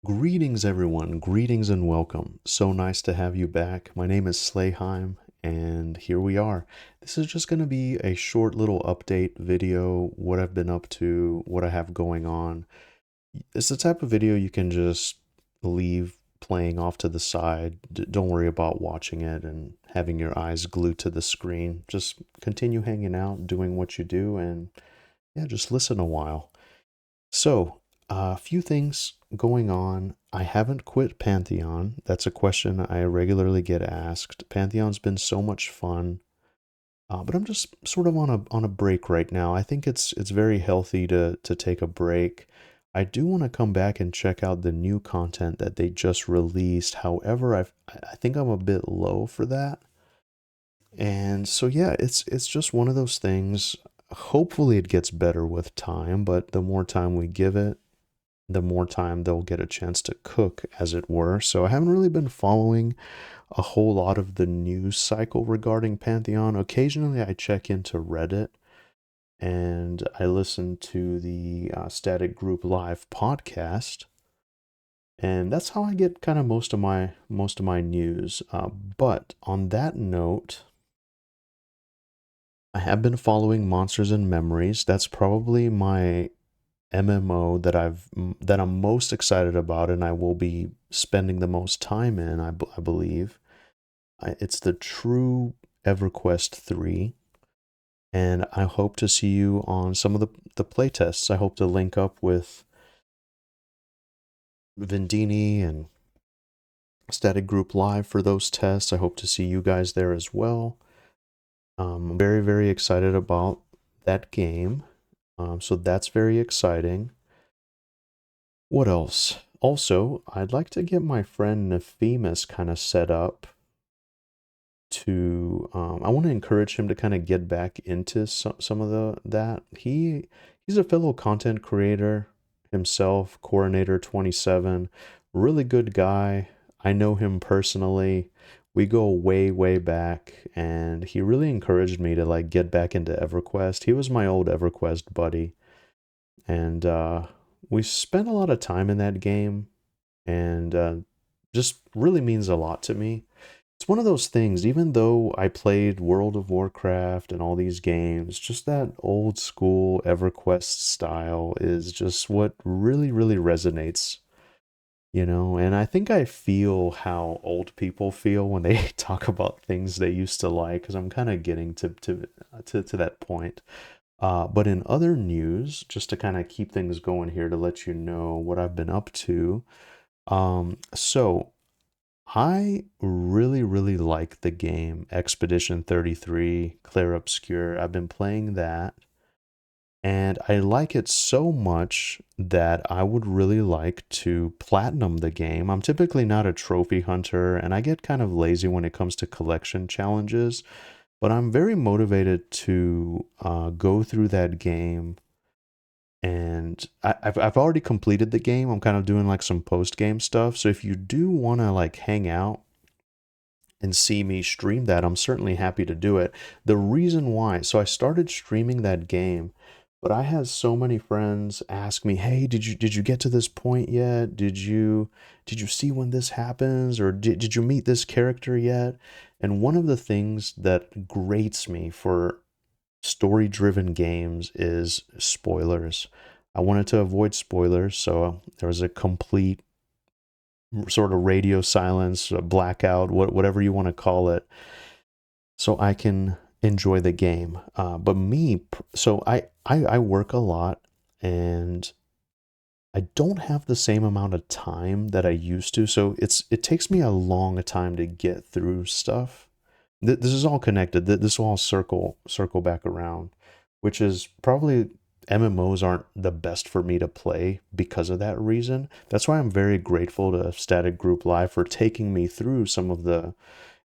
Greetings, everyone. Greetings and welcome. So nice to have you back. My name is Slayheim, and here we are. This is just going to be a short little update video, what I've been up to, what I have going on. It's the type of video you can just leave playing off to the side. Don't worry about watching it and having your eyes glued to the screen. Just continue hanging out, doing what you do, and yeah, just listen a while. So, a few things going on. I haven't quit Pantheon. That's a question I regularly get asked. Pantheon's been so much fun, but I'm just sort of on a break right now. I think it's very healthy to take a break. I do want to come back and check out the new content that they just released. However, I think I'm a bit low for that. And so yeah, it's just one of those things. Hopefully it gets better with time, but the more time we give it, the more time they'll get a chance to cook, as it were. So I haven't really been following a whole lot of the news cycle regarding Pantheon. Occasionally I check into Reddit and I listen to the Static Group Live podcast. And that's how I get kind of most of my news. But on that note, I have been following Monsters and Memories. That's probably my MMO that I'm most excited about, and I will be spending the most time in. I believe it's the true EverQuest 3, and I hope to see you on some of the playtests. I hope to link up with Vindini and Static Group Live for those tests. I hope to see you guys there as well. I'm very excited about that game. So that's very exciting. What else? Also, I'd like to get my friend Nephemus kind of set up to I want to encourage him to kind of get back into some of that. He's a fellow content creator himself, Coronator 27, really good guy. I know him personally. We go way back, and he really encouraged me to like get back into EverQuest. He was my old EverQuest buddy, and we spent a lot of time in that game, and just really means a lot to me. It's one of those things, even though I played World of Warcraft and all these games, just that old school EverQuest style is just what really resonates, and I think I feel how old people feel when they talk about things they used to like, because I'm kind of getting to that point. But in other news, just to kind of keep things going here to let you know what I've been up to. So I really like the game Expedition 33, Clair Obscur. I've been playing that, and I like it so much that I would really like to platinum the game. I'm typically not a trophy hunter, and I get kind of lazy when it comes to collection challenges, but I'm very motivated to go through that game. And I've already completed the game. I'm kind of doing like some post game stuff. So if you do want to like hang out and see me stream that, I'm certainly happy to do it. The reason why, so I started streaming that game, but I had so many friends ask me, "Hey, did you get to this point yet? Did you see when this happens, or did you meet this character yet?" And one of the things that grates me for story-driven games is spoilers. I wanted to avoid spoilers, so there was a complete sort of radio silence, a blackout, whatever you want to call it, so I can enjoy the game. But me, so I work a lot, and I don't have the same amount of time that I used to. So it takes me a long time to get through stuff. This is all connected. This will all circle back around, which is probably MMOs aren't the best for me to play because of that reason. That's why I'm very grateful to Static Group Live for taking me through some of the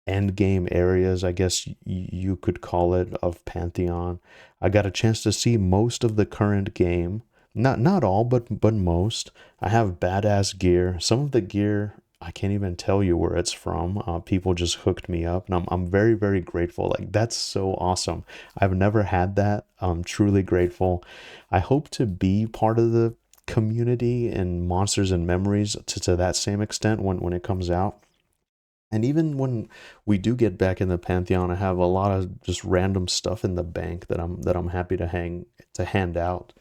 end game areas, I guess you could call it, of Pantheon. I got a chance to see most of the current game. Not all, but most. I have badass gear. Some of the gear I can't even tell you where it's from. People just hooked me up, and I'm very grateful. Like, that's so awesome. I've never had that. I'm truly grateful. I hope to be part of the community and Monsters and Memories to that same extent when it comes out. And even when we do get back in the Pantheon, I have a lot of just random stuff in the bank that I'm happy to hand out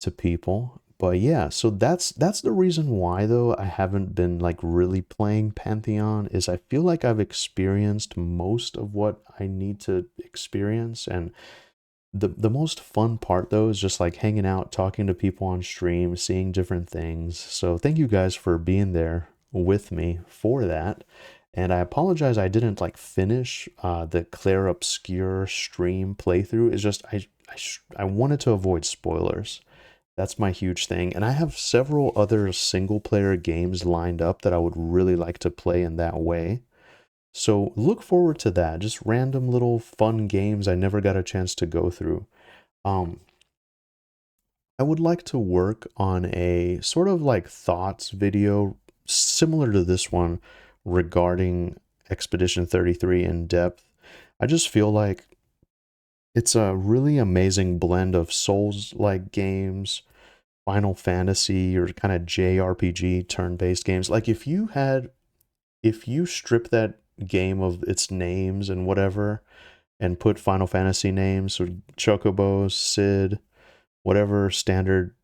to people. But yeah, so that's the reason why though I haven't been like really playing Pantheon is I feel like I've experienced most of what I need to experience. And the most fun part though is just like hanging out, talking to people on stream, seeing different things. So thank you guys for being there with me for that. And I apologize I didn't like finish the Claire Obscure stream playthrough. It's just I wanted to avoid spoilers. That's my huge thing. And I have several other single player games lined up that I would really like to play in that way. So look forward to that. Just random little fun games I never got a chance to go through. Um, I would like to work on a sort of like thoughts video similar to this one regarding Expedition 33 in depth. I just feel like it's a really amazing blend of Souls-like games, Final Fantasy, or kind of JRPG turn-based games. Like if you strip that game of its names and whatever and put Final Fantasy names, so Chocobos, Sid, whatever standard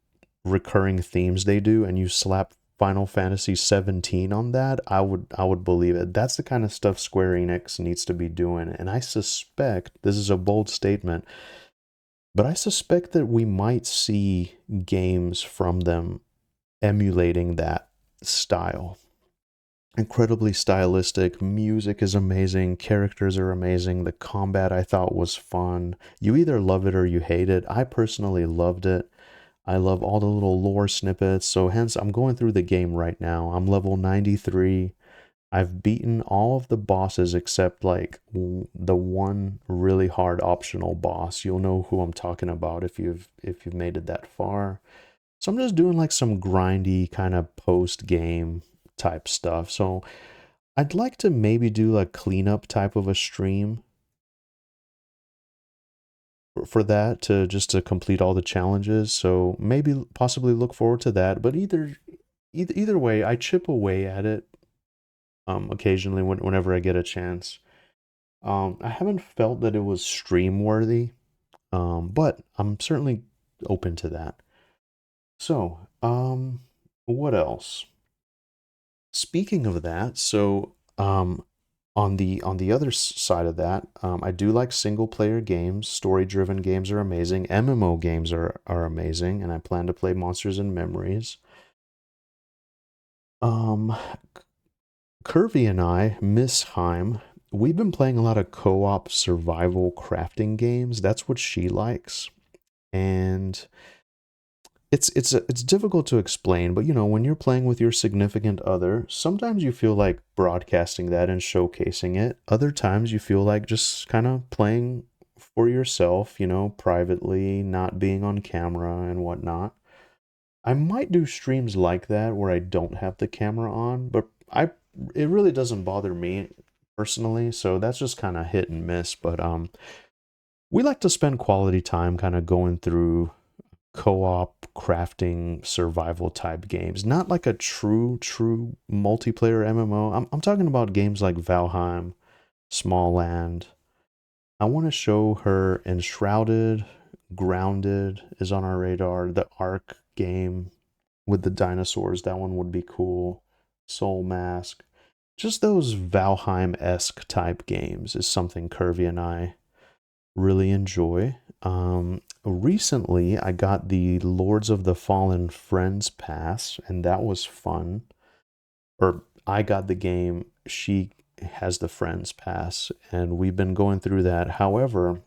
recurring themes they do, and you slap Final Fantasy 17 on that, I would believe it. That's the kind of stuff Square Enix needs to be doing. And I suspect, this is a bold statement, but I suspect that we might see games from them emulating that style. Incredibly stylistic, music is amazing, characters are amazing, the combat I thought was fun. You either love it or you hate it. I personally loved it. I love all the little lore snippets, so hence I'm going through the game right now. I'm level 93. I've beaten all of the bosses except like the one really hard optional boss. You'll know who I'm talking about if you've made it that far. So I'm just doing like some grindy kind of post game type stuff. So I'd like to maybe do a cleanup type of a stream for that to just to complete all the challenges. So maybe possibly look forward to that. But either way, I chip away at it occasionally whenever I get a chance. I haven't felt that it was stream worthy, but I'm certainly open to that. So, what else? Speaking of that, so on the other side of that, I do like single player games. Story driven games are amazing. MMO games are amazing, and I plan to play Monsters and Memories. Um, Curvy and I, Misc, we've been playing a lot of co-op survival crafting games. That's what she likes, and it's difficult to explain, but you know, when you're playing with your significant other, sometimes you feel like broadcasting that and showcasing it. Other times you feel like just kind of playing for yourself, you know, privately, not being on camera and whatnot. I might do streams like that where I don't have the camera on, but it really doesn't bother me personally, so that's just kind of hit and miss, but we like to spend quality time kind of going through co-op crafting survival type games, not like a true multiplayer MMO. I'm talking about games like Valheim, Small Land. I want to show her Enshrouded, Grounded is on our radar. The Ark game with the dinosaurs, that one would be cool. Soul Mask. Just those Valheim-esque type games is something Curvy and I really enjoy. Recently, I got the Lords of the Fallen Friends Pass, and that was fun. Or I got the game, she has the Friends Pass, and we've been going through that. However,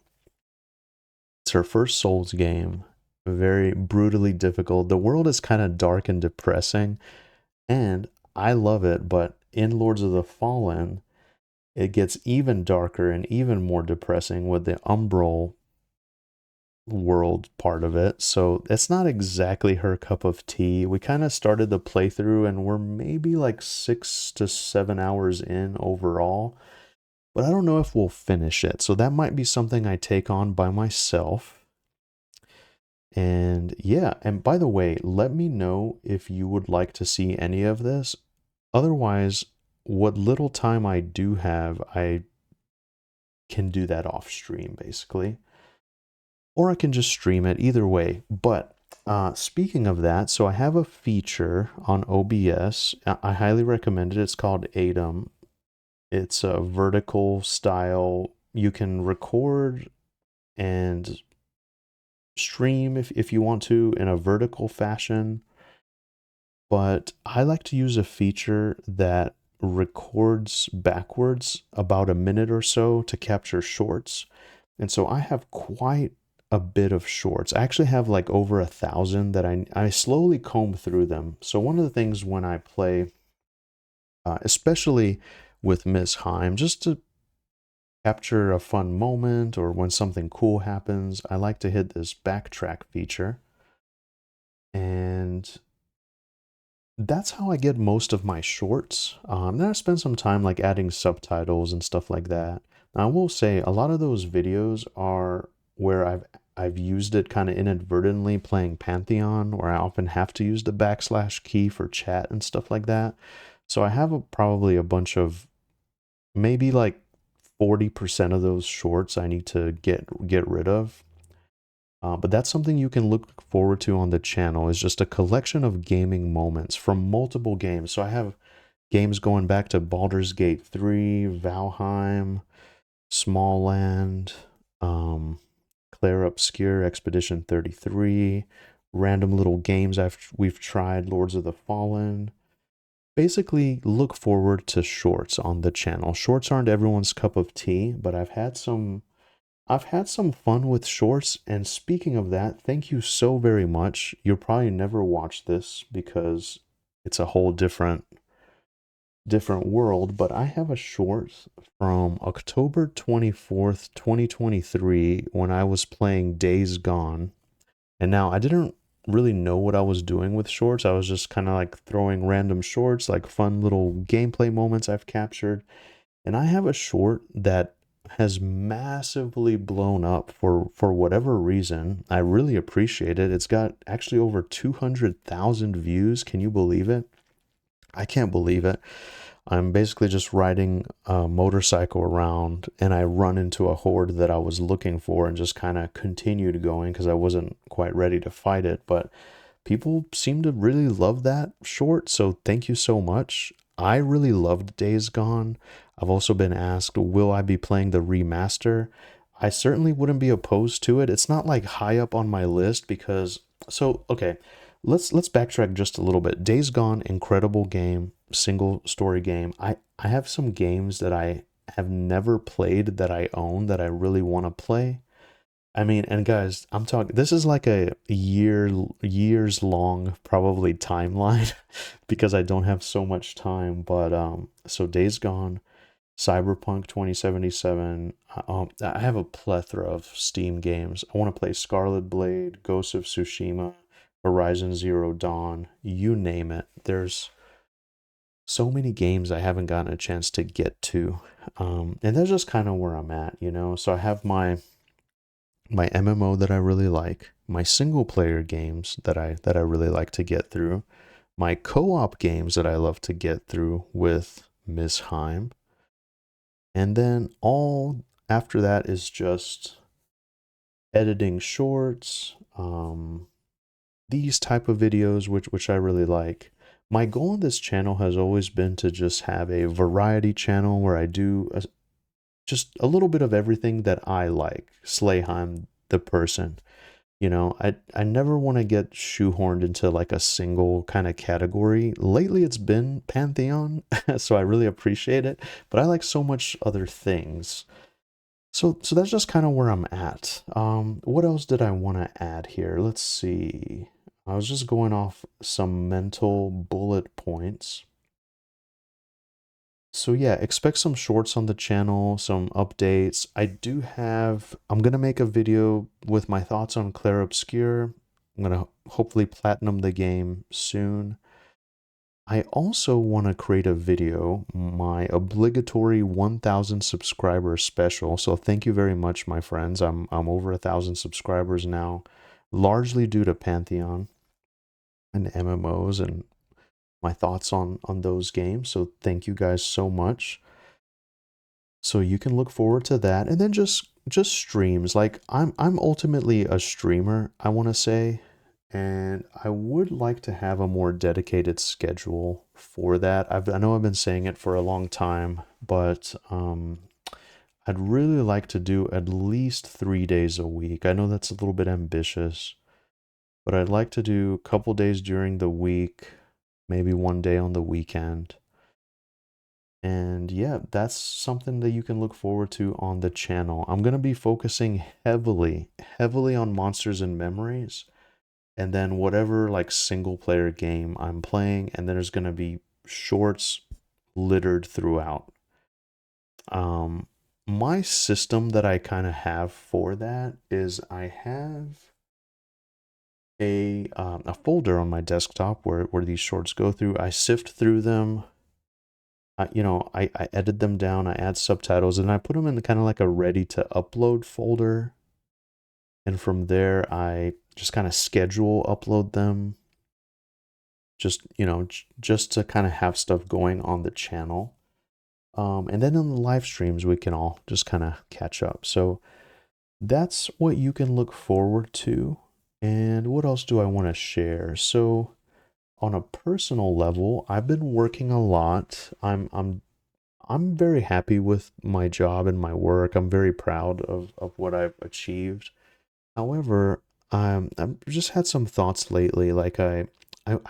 it's her first Souls game, very brutally difficult. The world is kind of dark and depressing, and I love it, but in Lords of the Fallen, it gets even darker and even more depressing with the Umbral world part of it. So it's not exactly her cup of tea. We kind of started the playthrough and we're maybe like 6 to 7 hours in overall, but I don't know if we'll finish it. So that might be something I take on by myself. And yeah, and by the way, let me know if you would like to see any of this. Otherwise, what little time I do have, I can do that off stream basically. Or I can just stream it either way. But speaking of that, so I have a feature on OBS. I highly recommend it. It's called Atom. It's a vertical style. You can record and stream if you want to in a vertical fashion. But I like to use a feature that records backwards about a minute or so to capture shorts. And so I have quite a bit of shorts. I actually have like over 1,000 that I slowly comb through them. So one of the things when I play, especially with Misc, just to capture a fun moment or when something cool happens, I like to hit this backtrack feature. And that's how I get most of my shorts. Then I spend some time like adding subtitles and stuff like that. Now, I will say a lot of those videos are where I've used it kind of inadvertently playing Pantheon, where I often have to use the backslash key for chat and stuff like that. So I have probably a bunch of maybe like 40% of those shorts I need to get rid of. But that's something you can look forward to on the channel, is just a collection of gaming moments from multiple games. So I have games going back to Baldur's Gate 3, Valheim, Smallland, Clair Obscure, Expedition 33, random little games we've tried, Lords of the Fallen. Basically, look forward to shorts on the channel. Shorts aren't everyone's cup of tea, but I've had some fun with shorts, and speaking of that, thank you so very much. You'll probably never watch this because it's a whole different world, but I have a short from October 24th, 2023 when I was playing Days Gone. And now I didn't really know what I was doing with shorts. I was just kind of like throwing random shorts, like fun little gameplay moments I've captured. And I have a short that has massively blown up for whatever reason. I really appreciate it. It's got actually over 200,000 views. Can you believe it? I can't believe it. I'm basically just riding a motorcycle around and I run into a horde that I was looking for and just kind of continued going because I wasn't quite ready to fight it. But people seem to really love that short, so thank you so much. I really loved Days Gone. I've also been asked, will I be playing the remaster? I certainly wouldn't be opposed to it. It's not like high up on my list because okay, let's backtrack just a little bit. Days Gone, incredible game, single story game. I have some games that I have never played that I own that I really want to play. I mean, and guys, I'm talking, this is like a years long probably timeline because I don't have so much time. But so Days Gone, Cyberpunk 2077. I have a plethora of Steam games. I want to play Scarlet Blade, Ghost of Tsushima, Horizon Zero Dawn, you name it. There's so many games I haven't gotten a chance to get to. And that's just kind of where I'm at, you know? So I have my MMO that I really like, my single player games that I really like to get through, my co-op games that I love to get through with Misc, and then all after that is just editing shorts, these type of videos which I really like. My goal on this channel has always been to just have a variety channel where I do just a little bit of everything that I like. Slayheim, the person. You know, I never want to get shoehorned into like a single kind of category. Lately it's been Pantheon, so I really appreciate it, but I like so much other things. So that's just kind of where I'm at. What else did I want to add here? Let's see. I was just going off some mental bullet points. So yeah, expect some shorts on the channel, some updates. I'm gonna make a video with my thoughts on Clair Obscur. I'm gonna hopefully platinum the game soon. I also want to create a video, my obligatory 1,000 subscriber special. So thank you very much, my friends. I'm over 1,000 subscribers now. largely due to Pantheon and MMOs and my thoughts on those games. So thank you guys so much. So you can look forward to that, and then just streams. Like I'm ultimately a streamer, I want to say, and I would like to have a more dedicated schedule for that. I know I've been saying it for a long time, but I'd really like to do at least 3 days a week. I know that's a little bit ambitious, but I'd like to do a couple days during the week, maybe one day on the weekend. And yeah, that's something that you can look forward to on the channel. I'm going to be focusing heavily on monsters and memories, and then whatever like single player game I'm playing, and then there's going to be shorts littered throughout. Um, my system that I kind of have for that is I have a folder on my desktop where these shorts go through. I sift through them. I edit them down, I add subtitles, and I put them in kind of like a ready to upload folder. And from there, I just kind of schedule upload them, just to kind of have stuff going on the channel. And then on the live streams, we can all just kind of catch up. So that's what you can look forward to. And what else do I want to share? So on a personal level, I've been working a lot. I'm very happy with my job and my work. I'm very proud of what I've achieved. However, I've just had some thoughts lately. Like I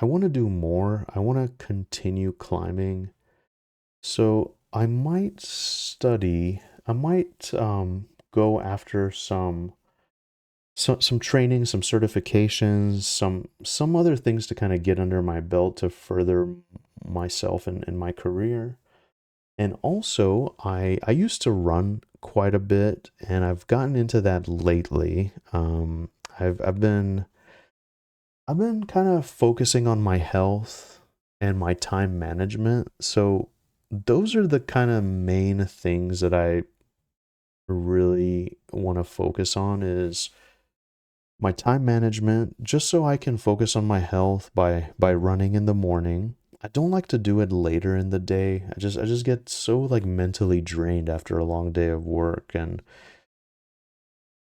want to do more. I want to continue climbing. So I might study. I might go after some training, some certifications, some other things to kind of get under my belt to further myself in my career. And also, I used to run quite a bit, and I've gotten into that lately. I've been kind of focusing on my health and my time management. So those are the kind of main things that I really want to focus on is my time management, just so I can focus on my health by running in the morning. I don't like to do it later in the day. I just get so like mentally drained after a long day of work, and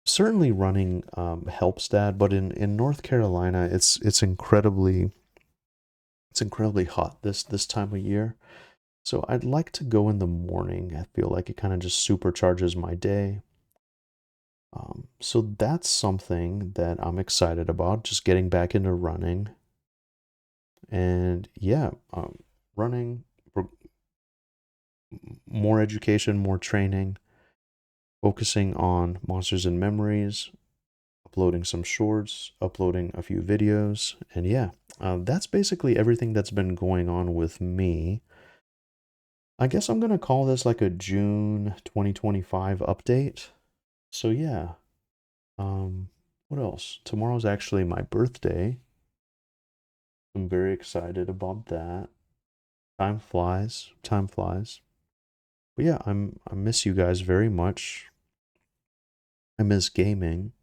certainly running helps that, but in North Carolina it's incredibly hot this time of year. So I'd like to go in the morning. I feel like it kind of just supercharges my day. So that's something that I'm excited about, just getting back into running. And yeah, running, more education, more training, focusing on monsters and memories, uploading some shorts, uploading a few videos, and yeah, that's basically everything that's been going on with me. I guess I'm gonna call this like a June 2025 update. So yeah, what else? Tomorrow's actually my birthday. I'm very excited about that. Time flies, time flies. But yeah, I miss you guys very much. I miss gaming.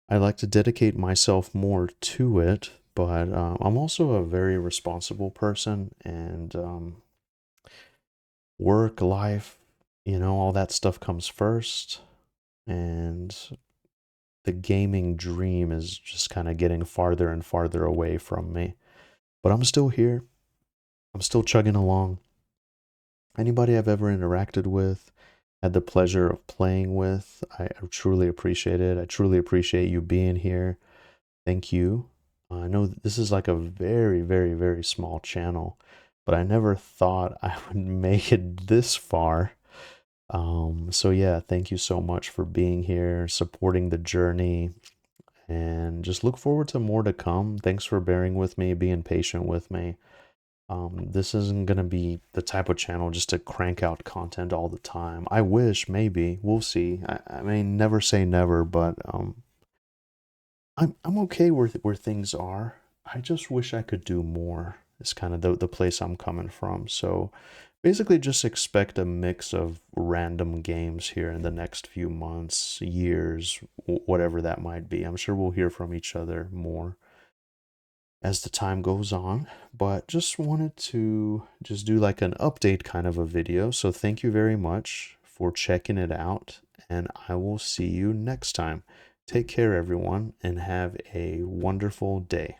I like to dedicate myself more to it, but I'm also a very responsible person, and work, life, all that stuff comes first. And the gaming dream is just kind of getting farther and farther away from me. But I'm still here. I'm still chugging along. Anybody I've ever interacted with, had the pleasure of playing with, I truly appreciate it. I truly appreciate you being here. Thank you. I know this is like a very, very, very small channel, but I never thought I would make it this far. So yeah, thank you so much for being here, supporting the journey, and just look forward to more to come. Thanks for bearing with me, being patient with me. This isn't gonna be the type of channel just to crank out content all the time. I wish, maybe. We'll see. I mean, never say never, but I'm okay where things are. I just wish I could do more. is kind of the place I'm coming from. So basically just expect a mix of random games here in the next few months, years, whatever that might be. I'm sure we'll hear from each other more as the time goes on, but just wanted to just do like an update kind of a video. So thank you very much for checking it out, and I will see you next time. Take care, everyone, and have a wonderful day.